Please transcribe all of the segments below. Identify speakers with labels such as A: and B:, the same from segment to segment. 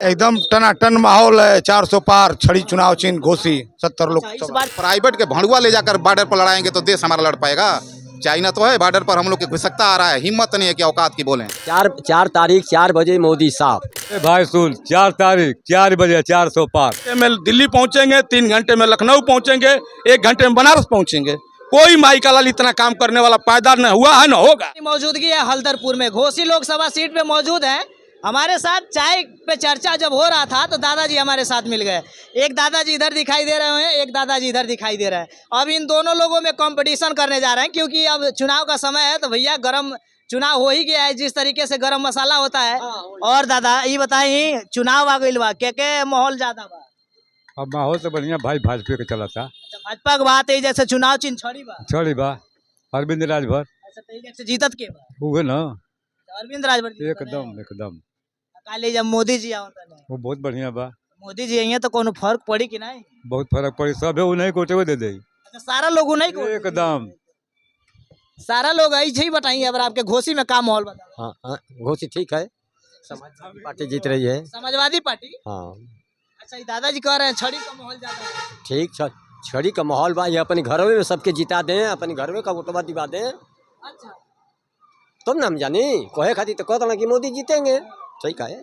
A: एकदम टनाटन माहौल है। 400 पार छड़ी चुनाव चिन्ह घोषी 70 लोग।
B: इस बार
C: प्राइवेट के भड़ुआ ले जाकर बॉर्डर पर लड़ाएंगे तो देश हमारा लड़ पाएगा। चाइना तो है बॉर्डर पर, हम लोग की घुसकता आ रहा है, हिम्मत नहीं है कि औकात की बोलें।
D: 4 तारीख 4 बजे मोदी साहब।
E: भाई सुन 4 तारीख 4 बजे 400 पार
A: में दिल्ली पहुंचेंगे, 3 घंटे में लखनऊ पहुंचेंगे, 1 घंटे में बनारस पहुंचेंगे। कोई माई का लाल इतना काम करने वाला पायदार न हुआ है न होगा।
B: मौजूदगी है हल्दरपुर में, घोसी लोकसभा सीट पे मौजूद हैं। हमारे साथ चाय पे चर्चा जब हो रहा था तो दादाजी हमारे साथ मिल गए। एक दादाजी इधर दिखाई दे रहे हैं, एक दादाजी इधर दिखाई दे रहे हैं। अब इन दोनों लोगों में कंपटीशन करने जा रहे हैं, क्योंकि अब चुनाव का समय है। तो भैया गरम चुनाव हो ही गया है, जिस तरीके से गरम मसाला होता है। और दादा ये बताई, चुनाव आ गई बा, के माहौल ज्यादा बा?
E: अब माहौल तो बढ़िया भाई, भाजपा के चला था।
B: भाजपा की बात है, जैसे चुनाव चिन्ह छड़ी बा,
E: छोड़ी बा अरविंद राजभर
B: ऐसा तरीके से जीतत के बा
E: हुए ना,
B: अरविंद राजभर जी
E: एकदम एकदम
B: काले जब मोदी जी आवत है।
E: वो बहुत बढ़िया बा।
B: मोदी जी आई हैं तो कोनो फर्क पड़ी कि नहीं?
E: बहुत फर्क पड़ी, सब है उन्हें कोटे हुए दे दे
B: अच्छा, सारा लोग नहीं को
E: एकदम।
B: सारा लोग ऐसे ही बताइए। अब आपके घोसी में का माहौल बता?
D: हाँ घोषी ठीक है, समाजवादी पार्टी जीत रही है।
B: समाजवादी पार्टी।
D: हाँ
B: अच्छा, ये दादाजी कह रहे हैं छड़ी का माहौल ज्यादा है।
D: ठीक, छड़ी का माहौल बा। ये अपने घरों में सबके जिता दें, अपने घर में का वोटवा दिवा दें,
B: अच्छा,
D: तुम ना हम जानी कहे खातिर तो कहता ना कि मोदी जीतेंगे। ठीक है,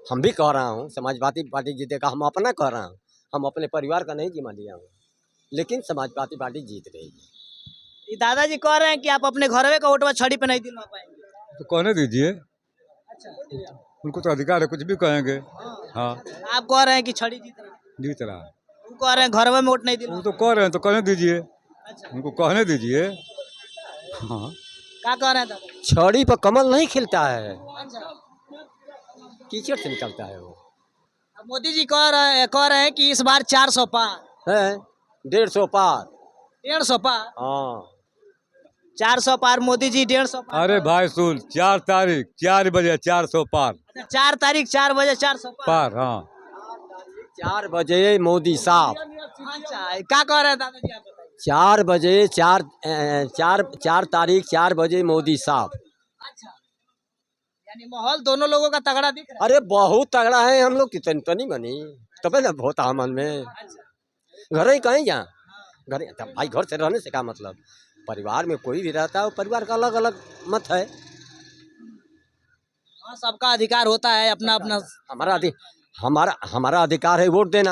D: हम भी कह रहा हूँ समाजवादी पार्टी जीतेगा। हम अपना कह रहा हूँ, हम अपने परिवार का नहीं जिम्मा लिया हूँ, लेकिन समाजवादी पार्टी जीत रही है।
B: ये दादाजी कह रहे हैं कि आप अपने घर में का वोटवा छड़ी पे नहीं दिलवा पाएंगे।
E: तो कहने दीजिए,
B: अच्छा,
E: उनको तो अधिकार है, कुछ भी कहेंगे। हाँ
B: आप कह रहे हैं कि छड़ी जीत रहा है,
E: जीत रहा है।
B: वो कह रहे हैं घर में वोट नहीं
E: वो
B: दिलवा।
E: तो कह रहे हैं तो कहने दीजिए,
B: अच्छा,
E: उनको कहने दीजिए। हाँ
B: क्या कह रहे हैं दादा?
D: छड़ी पर कमल नहीं खिलता है,
B: अच्छा,
D: कीचड़ से निकलता है वो।
B: अब मोदी जी कह रहे हैं कि इस बार 400 पार,
D: है 150 पार।
B: 150 पार,
D: हाँ
B: 400 पार मोदी जी, 150 पार।
E: अरे भाई सुन 4 तारीख 4 बजे 400 पार
B: 4 तारीख 4 बजे 400 पार।
E: पार। हाँ
D: 4 बजे मोदी साहब।
B: अच्छा, क्या कह रहे हैं दादाजी आप बताइए?
D: 4 बजे 4 तारीख 4 बजे मोदी साहब।
B: अच्छा, यानी माहौल दोनों लोगों का तगड़ा दिख रहा
D: अरे बहुत तगड़ा है, हम लोग कितनी तो नहीं बनी तबे ना बहुत मन में।
B: है। अच्छा,
D: घर ही कहीं जा घर तब भाई, घर से रहने से क्या मतलब। परिवार में कोई भी रहता है, परिवार का अलग अलग मत है।
B: हाँ, सबका अधिकार होता है अपना अपना।
D: हमारा अधिकार है वोट देना।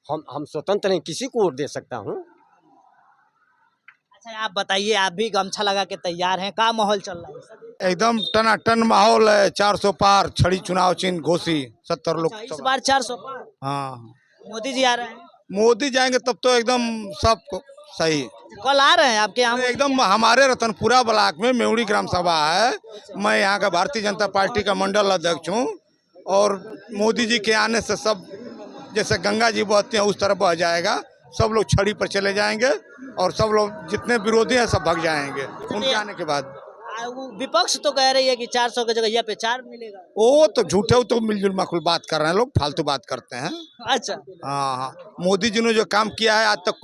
D: हम स्वतंत्र हैं, किसी को वोट दे सकता हूँ।
B: अच्छा, आप बताइए, आप भी गमछा लगा के तैयार हैं, क्या माहौल चल रहा है?
A: एकदम टनाटन माहौल है। 400 पार छड़ी चुनाव चिन्ह घोषी 70 लोग।
B: अच्छा, इस बार 400 पार
A: हाँ,
B: मोदी जी आ रहे हैं।
A: मोदी जाएंगे तब तो एकदम सब सही।
B: कल आ रहे हैं आपके यहाँ?
A: एकदम हमारे रतनपुरा ब्लॉक में मेउड़ी ग्राम सभा है। मैं यहाँ का भारतीय जनता पार्टी का मंडल अध्यक्ष हूँ। और मोदी जी के आने से सब जैसे गंगा जी बहती हैं उस तरह बह जाएगा। सब लोग छड़ी पर चले जाएंगे और सब लोग जितने विरोधी हैं सब भाग जाएंगे उनके आने के बाद।
B: वो विपक्ष तो कह रही है कि 400 की जगह यहाँ पे 4 मिलेगा।
A: वो तो झूठे तो मिलजुल माकुल बात कर रहे हैं, लोग फालतू बात करते हैं।
B: अच्छा,
A: हाँ हाँ, मोदी जी ने जो काम किया है आज तक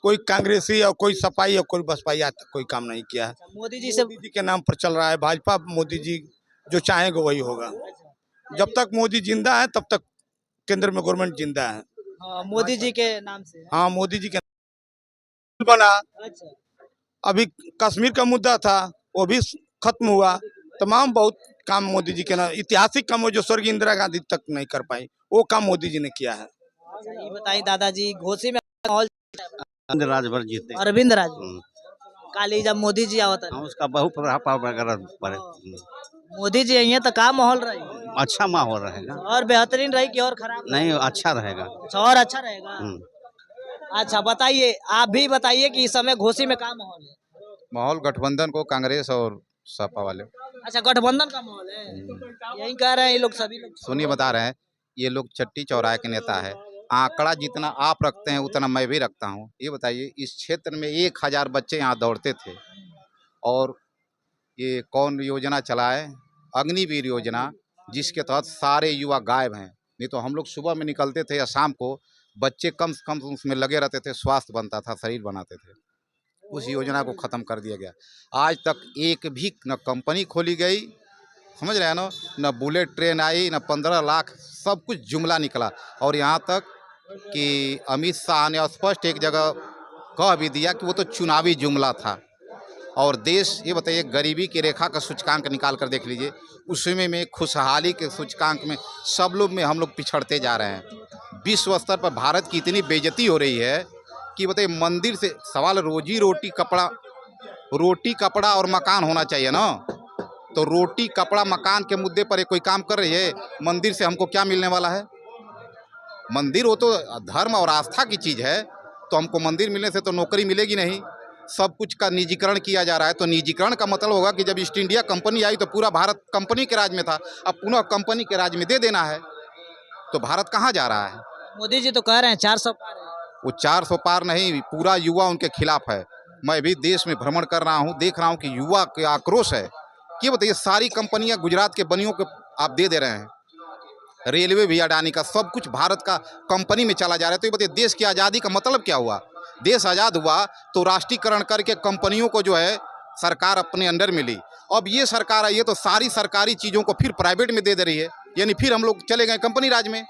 A: कोई कांग्रेसी और कोई सपाई और कोई बसपाई आज तक कोई काम नहीं किया है।
B: मोदी जी से।
A: मोदी जी के नाम पर चल रहा है भाजपा। मोदी जी जो चाहेंगे वही होगा। जब तक मोदी जिंदा है तब तक केंद्र में गवर्नमेंट जिंदा है।
B: हाँ, मोदी जी के नाम से।
A: हाँ, मोदी जी के बना।
B: अच्छा,
A: अभी कश्मीर का मुद्दा था वो भी खत्म हुआ। तमाम बहुत काम मोदी जी के ना ऐतिहासिक काम जो स्वर्गीय इंदिरा गांधी तक नहीं कर पाई, वो काम मोदी जी ने किया है।
B: अच्छा, ये बताइए दादाजी, घोसी में माहौल
F: राजभर जीते।
B: अरविंद राज काली जब मोदी जी आवत है,
F: उसका बहुत प्रभाव वगैरह पड़े।
B: मोदी जी आई हैं तो का माहौल रही?
F: अच्छा माहौल रहेगा।
B: और बेहतरीन रही कि और खराब?
F: नहीं, अच्छा रहेगा।
B: अच्छा, और अच्छा रहेगा। अच्छा, बताइए, आप भी बताइए कि इस समय घोसी में का माहौल है?
C: माहौल गठबंधन को, कांग्रेस और सपा वाले।
B: अच्छा, गठबंधन का माहौल है, यही कह रहे हैं ये लोग, सभी लोग।
C: सुनिए, बता रहे हैं, ये लोग चट्टी चौराहे के नेता है। आंकड़ा जितना आप रखते हैं उतना मैं भी रखता हूँ। ये बताइए, इस क्षेत्र में 1000 बच्चे यहाँ दौड़ते थे और ये कौन योजना चलाए? अग्निवीर योजना, जिसके तहत सारे युवा गायब हैं। नहीं तो हम लोग सुबह में निकलते थे या शाम को, बच्चे कम से कम उसमें लगे रहते थे, स्वास्थ्य बनता था, शरीर बनाते थे। उस योजना को ख़त्म कर दिया गया। आज तक एक भी न कंपनी खोली गई समझ रहे हैं ना, न बुलेट ट्रेन आई, न 15 लाख, सब कुछ जुमला निकला। और यहाँ तक कि अमित शाह ने स्पष्ट एक जगह कह भी दिया कि वो तो चुनावी जुमला था। और देश, ये बताइए, गरीबी की रेखा का सूचकांक निकाल कर देख लीजिए, उसमें में खुशहाली के सूचकांक में सब लोग में हम लोग पिछड़ते जा रहे हैं। विश्व स्तर पर भारत की इतनी बेइज्जती हो रही है कि बताइए, मंदिर से सवाल रोजी रोटी कपड़ा और मकान होना चाहिए ना। तो रोटी कपड़ा मकान के मुद्दे पर ये कोई काम कर रही है, मंदिर से हमको क्या मिलने वाला है? मंदिर वो तो धर्म और आस्था की चीज़ है, तो हमको मंदिर मिलने से तो नौकरी मिलेगी नहीं। सब कुछ का निजीकरण किया जा रहा है। तो निजीकरण का मतलब होगा कि जब ईस्ट इंडिया कंपनी आई तो पूरा भारत कंपनी के राज में था, अब पुनः कंपनी के राज में दे देना है। तो भारत कहाँ जा रहा है?
B: मोदी जी तो कह रहे हैं 400 पार है।
C: वो 400 पार नहीं, पूरा युवा उनके खिलाफ है। मैं भी देश में भ्रमण कर रहा हूँ, देख रहा हूँ कि युवा के आक्रोश है कि बताइए, सारी कंपनियां गुजरात के बनियों को आप दे रहे हैं, रेलवे भी अडानी का, सब कुछ भारत का कंपनी में चला जा रहा है। तो ये बताइए, देश की आज़ादी का मतलब क्या हुआ? देश आज़ाद हुआ तो राष्ट्रीयकरण करके कंपनियों को जो है सरकार अपने अंडर में ली। अब ये सरकार आई है तो सारी सरकारी चीज़ों को फिर प्राइवेट में दे रही है, यानी फिर हम लोग चले गए कंपनी राज में।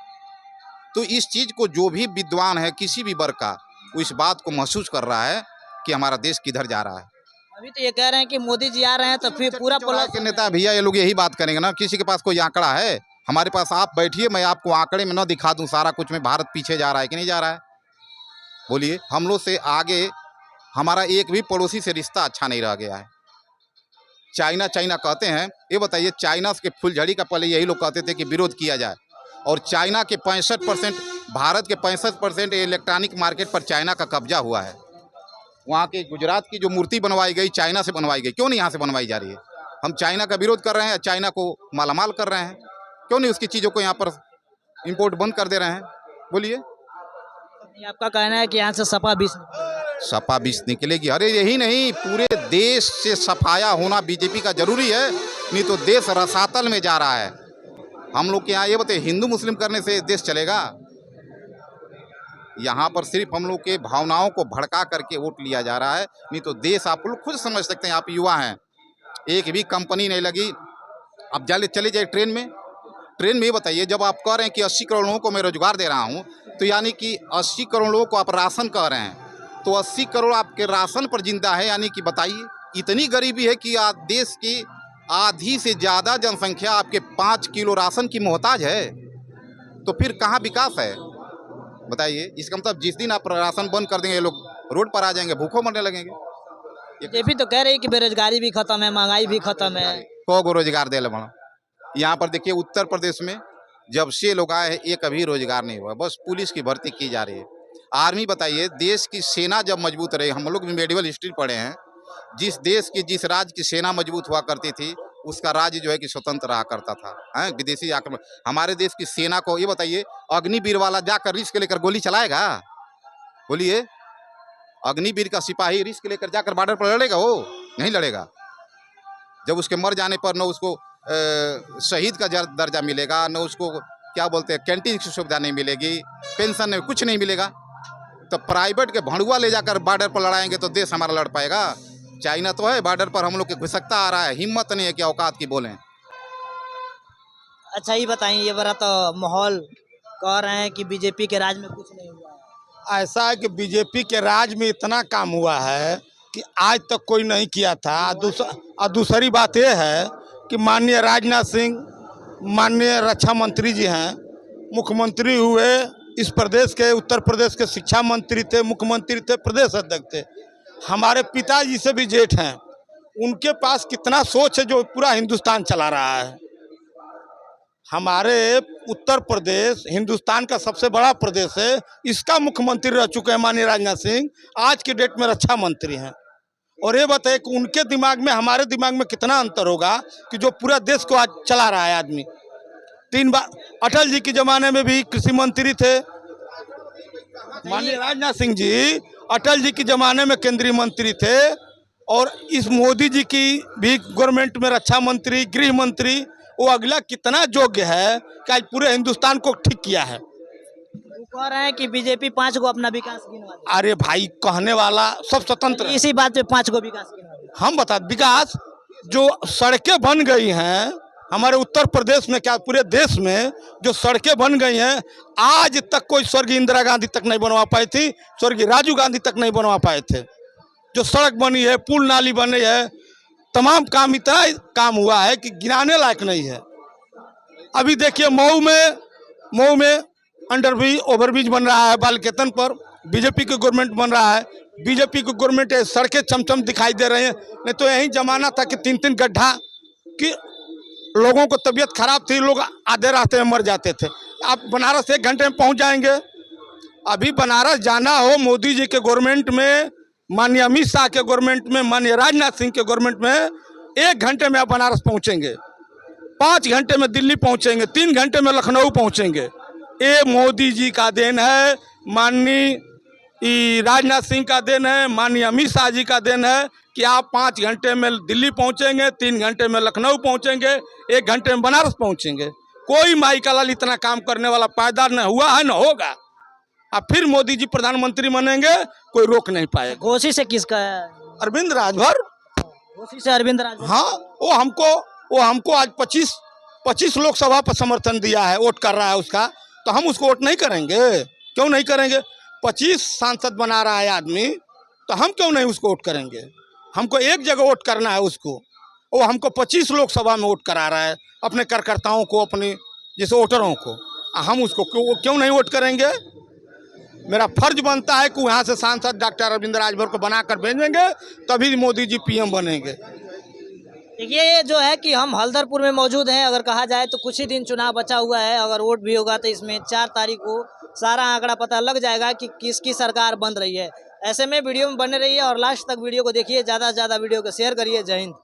C: तो इस चीज़ को जो भी विद्वान है किसी भी वर्ग का, वो इस बात को महसूस कर रहा है कि हमारा देश किधर जा रहा है।
B: अभी तो ये कह रहे हैं कि मोदी जी आ रहे हैं तो फिर पूरा
C: के नेता भैया ये लोग यही बात करेंगे ना, किसी के पास कोई आंकड़ा है? हमारे पास आप बैठिए, मैं आपको आंकड़े में न दिखा दूं सारा कुछ में भारत पीछे जा रहा है कि नहीं जा रहा है। बोलिए, हम लोग से आगे हमारा एक भी पड़ोसी से रिश्ता अच्छा नहीं रह गया है। चाइना चाइना कहते हैं, ये बताइए, चाइना के फुलझड़ी का पहले यही लोग कहते थे कि विरोध किया जाए, और चाइना के 65%, भारत के 65% इलेक्ट्रॉनिक मार्केट पर चाइना का कब्जा हुआ है। वहाँ के गुजरात की जो मूर्ति बनवाई गई चाइना से बनवाई गई, क्यों नहीं यहाँ से बनवाई जा रही है? हम चाइना का विरोध कर रहे हैं, चाइना को मालामाल कर रहे हैं, क्यों नहीं उसकी चीज़ों को यहाँ पर इंपोर्ट बंद कर दे रहे हैं? बोलिए।
B: आपका कहना है कि यहाँ से सपा 20
C: सपा 20 निकलेगी? अरे यही नहीं, पूरे देश से सफाया होना बीजेपी का जरूरी है, नहीं तो देश रसातल में जा रहा है। हम लोग के यहाँ ये बताइए, हिंदू मुस्लिम करने से देश चलेगा? यहाँ पर सिर्फ हम लोग के भावनाओं को भड़का करके वोट लिया जा रहा है, नहीं तो देश आप लोग खुद समझ सकते हैं। आप युवा हैं, एक भी कंपनी नहीं लगी। अब चले जाए ट्रेन में ये बताइए, जब आप कह रहे हैं कि 80 करोड़ लोगों को मैं रोजगार दे रहा हूँ, तो यानी कि 80 करोड़ लोगों को आप राशन कह रहे हैं, तो 80 करोड़ आपके राशन पर जिंदा है। यानी कि बताइए, इतनी गरीबी है कि देश की आधी से ज़्यादा जनसंख्या आपके 5 किलो राशन की मोहताज है। तो फिर कहाँ विकास है? बताइए। इसका मतलब जिस दिन आप राशन बंद कर देंगे, ये लोग रोड पर आ जाएंगे, भूखों मरने लगेंगे।
B: बीजेपी तो कह रही है कि बेरोजगारी भी खत्म है, महंगाई भी खत्म है।
C: को रोजगार दे लो? यहाँ पर देखिए, उत्तर प्रदेश में जब से लोग आए हैं, एक अभी रोजगार नहीं हुआ, बस पुलिस की भर्ती की जा रही है। आर्मी, बताइए, देश की सेना जब मजबूत रही, हम लोग भी मेडिवल हिस्ट्री पढ़े हैं, जिस देश की, जिस राज्य की सेना मजबूत हुआ करती थी, उसका राज्य जो है कि स्वतंत्र रहा करता था। हैं, विदेशी आक्रमण, हमारे देश की सेना को ये बताइए, अग्निवीर वाला जाकर रिस्क लेकर गोली चलाएगा? बोलिए, अग्निवीर का सिपाही रिस्क लेकर जाकर बॉर्डर पर लड़ेगा? वो नहीं लड़ेगा। जब उसके मर जाने पर न उसको शहीद का दर्जा मिलेगा, न उसको क्या बोलते हैं, कैंटीन की सुविधा नहीं मिलेगी, पेंशन नहीं, कुछ नहीं मिलेगा। तो प्राइवेट के भड़ुआ ले जाकर बॉर्डर पर लड़ाएंगे तो देश हमारा लड़ पाएगा? चाइना तो है बॉर्डर पर, हम लोग के घुसकता आ रहा है, हिम्मत नहीं है कि औकात की बोलें।
B: अच्छा, ये बताइए, ये बड़ा तो माहौल कह रहे हैं कि बीजेपी के राज में कुछ नहीं हुआ है।
A: ऐसा है कि बीजेपी के राज में इतना काम हुआ है कि आज तक कोई नहीं किया था। दूसरी बात यह है कि माननीय राजनाथ सिंह, माननीय रक्षा मंत्री जी हैं, मुख्यमंत्री हुए इस प्रदेश के, उत्तर प्रदेश के शिक्षा मंत्री थे, मुख्यमंत्री थे, प्रदेश अध्यक्ष थे। हमारे पिताजी से भी जेठ हैं, उनके पास कितना सोच है जो पूरा हिंदुस्तान चला रहा है। हमारे उत्तर प्रदेश हिंदुस्तान का सबसे बड़ा प्रदेश है, इसका मुख्यमंत्री रह चुके हैं माननीय राजनाथ सिंह, आज के डेट में रक्षा मंत्री हैं। और ये बताइए कि उनके दिमाग में हमारे दिमाग में कितना अंतर होगा कि जो पूरा देश को आज चला रहा है आदमी। 3 बार अटल जी के ज़माने में भी कृषि मंत्री थे, माननीय राजनाथ सिंह जी अटल जी के ज़माने में केंद्रीय मंत्री थे, और इस मोदी जी की भी गवर्नमेंट में रक्षा मंत्री, गृह मंत्री, वो अगला कितना योग्य है कि आज पूरे हिंदुस्तान को ठीक किया है।
B: वो कह रहे हैं कि बीजेपी 5 को अपना विकास गिनवा दे।
A: अरे भाई, कहने वाला सब स्वतंत्र है।
B: इसी बात पे 5 को विकास गिनवा दे।
A: हम बता, विकास जो सड़कें बन गई हैं, हमारे उत्तर प्रदेश में क्या पूरे देश में जो सड़कें बन गई हैं, आज तक कोई स्वर्गीय इंदिरा गांधी तक नहीं बनवा पाई थी, स्वर्गीय राजीव गांधी तक नहीं बनवा पाए थे। जो सड़क बनी है, पुल नाली बनी है, तमाम काम इतना काम हुआ है कि गिनाने लायक नहीं है। अभी देखिए मऊ में अंडरब्रिज ओवरब्रिज बन रहा है बालकेतन पर, बीजेपी की गवर्नमेंट बन रहा है। बीजेपी की गवर्नमेंट है, सड़कें चमचम दिखाई दे रही हैं। नहीं तो यही जमाना था कि 3-3 गड्ढा कि लोगों को तबीयत खराब थी, लोग आधे रास्ते में मर जाते थे। आप बनारस 1 घंटे में पहुंच जाएंगे। अभी बनारस जाना हो मोदी जी के गवर्नमेंट में, माननीय अमित शाह के गवर्नमेंट में, माननीय राजनाथ सिंह के गवर्नमेंट में 1 घंटे में आप बनारस पहुंचेंगे, 5 घंटे में दिल्ली पहुंचेंगे, 3 घंटे में लखनऊ पहुंचेंगे। ये मोदी जी का देन है, माननीय राजनाथ सिंह का देन है, माननीय अमित शाह जी का देन है कि आप 5 घंटे में दिल्ली पहुंचेंगे, 3 घंटे में लखनऊ पहुंचेंगे, 1 घंटे में बनारस पहुंचेंगे। कोई माई का लाल इतना काम करने वाला पैदा न हुआ है न होगा। अब फिर मोदी जी प्रधानमंत्री बनेंगे, कोई रोक नहीं पाएगा।
B: घोसी से किसका है?
A: अरविंद राजभर,
B: घोसी से अरविंद राजभर।
A: हाँ, वो हमको आज 25 लोकसभा पर समर्थन दिया है, वोट कर रहा है उसका, तो हम उसको वोट नहीं करेंगे? क्यों नहीं करेंगे? 25 सांसद बना रहा है आदमी, तो हम क्यों नहीं उसको वोट करेंगे? हमको एक जगह वोट करना है उसको, वो हमको 25 लोकसभा में वोट करा रहा है अपने कार्यकर्ताओं को, अपने जैसे वोटरों को। हम उसको क्यों नहीं वोट करेंगे? मेरा फर्ज बनता है कि यहाँ से सांसद डॉक्टर अरविंद राजभर को बनाकर भेजेंगे, तभी मोदी जी पीएम बनेंगे।
B: ये जो है कि हम हल्दरपुर में मौजूद हैं। अगर कहा जाए तो कुछ ही दिन चुनाव बचा हुआ है। अगर वोट भी होगा तो इसमें 4 तारीख को सारा आंकड़ा पता लग जाएगा कि किसकी सरकार बन रही है। ऐसे में वीडियो में बने रहिए और लास्ट तक वीडियो को देखिए, ज़्यादा से ज़्यादा वीडियो को शेयर करिए। जय हिंद।